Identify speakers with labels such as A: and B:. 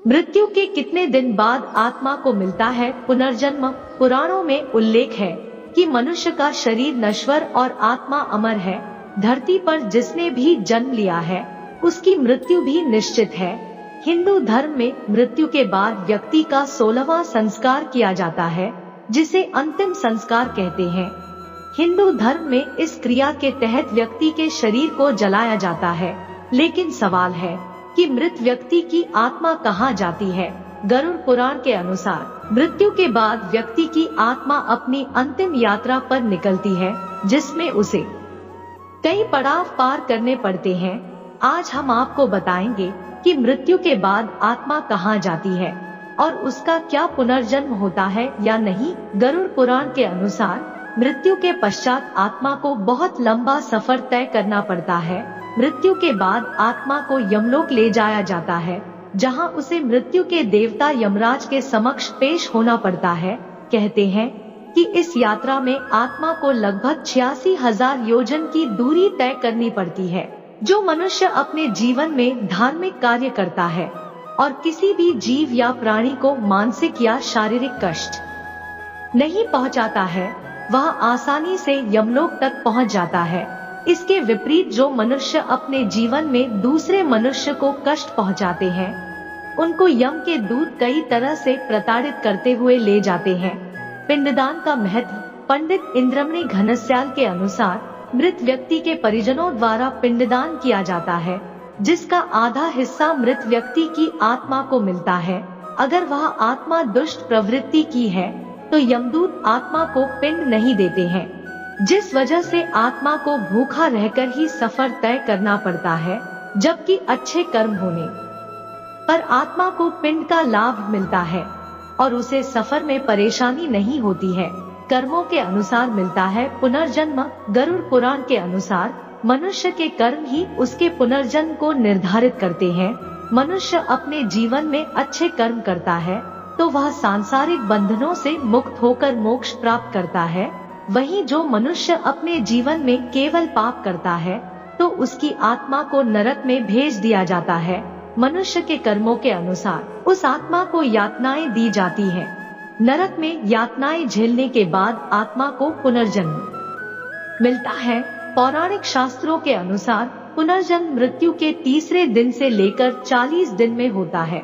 A: मृत्यु के कितने दिन बाद आत्मा को मिलता है पुनर्जन्म? पुराणों में उल्लेख है कि मनुष्य का शरीर नश्वर और आत्मा अमर है। धरती पर जिसने भी जन्म लिया है उसकी मृत्यु भी निश्चित है। हिंदू धर्म में मृत्यु के बाद व्यक्ति का 16वां संस्कार किया जाता है, जिसे अंतिम संस्कार कहते हैं। हिंदू धर्म में इस क्रिया के तहत व्यक्ति के शरीर को जलाया जाता है। लेकिन सवाल है कि मृत व्यक्ति की आत्मा कहाँ जाती है? गरुड़ पुराण के अनुसार मृत्यु के बाद व्यक्ति की आत्मा अपनी अंतिम यात्रा पर निकलती है, जिसमें उसे कई पड़ाव पार करने पड़ते हैं। आज हम आपको बताएंगे कि मृत्यु के बाद आत्मा कहाँ जाती है और उसका क्या पुनर्जन्म होता है या नहीं। गरुड़ पुराण के अनुसार मृत्यु के पश्चात आत्मा को बहुत लंबा सफर तय करना पड़ता है। मृत्यु के बाद आत्मा को यमलोक ले जाया जाता है, जहां उसे मृत्यु के देवता यमराज के समक्ष पेश होना पड़ता है। कहते हैं कि इस यात्रा में आत्मा को लगभग 86,000 योजन की दूरी तय करनी पड़ती है। जो मनुष्य अपने जीवन में धार्मिक कार्य करता है और किसी भी जीव या प्राणी को मानसिक या शारीरिक कष्ट नहीं पहुंचाता है, वह आसानी से यमलोक तक पहुंच जाता है। इसके विपरीत जो मनुष्य अपने जीवन में दूसरे मनुष्य को कष्ट पहुंचाते हैं, उनको यम के दूत कई तरह से प्रताड़ित करते हुए ले जाते हैं। पिंडदान का महत्व। पंडित इंद्रमणि घनश्याल के अनुसार मृत व्यक्ति के परिजनों द्वारा पिंडदान किया जाता है, जिसका आधा हिस्सा मृत व्यक्ति की आत्मा को मिलता है। अगर वह आत्मा दुष्ट प्रवृत्ति की है तो यमदूत आत्मा को पिंड नहीं देते हैं, जिस वजह से आत्मा को भूखा रहकर ही सफर तय करना पड़ता है। जबकि अच्छे कर्म होने पर आत्मा को पिंड का लाभ मिलता है और उसे सफर में परेशानी नहीं होती है। कर्मों के अनुसार मिलता है पुनर्जन्म। गरुड़ पुराण के अनुसार मनुष्य के कर्म ही उसके पुनर्जन्म को निर्धारित करते हैं। मनुष्य अपने जीवन में अच्छे कर्म करता है तो वह सांसारिक बंधनों से मुक्त होकर मोक्ष प्राप्त करता है। वहीं जो मनुष्य अपने जीवन में केवल पाप करता है तो उसकी आत्मा को नरक में भेज दिया जाता है। मनुष्य के कर्मों के अनुसार उस आत्मा को यातनाएं दी जाती हैं। नरक में यातनाएं झेलने के बाद आत्मा को पुनर्जन्म मिलता है। पौराणिक शास्त्रों के अनुसार पुनर्जन्म मृत्यु के तीसरे दिन से लेकर 40 दिन में होता है।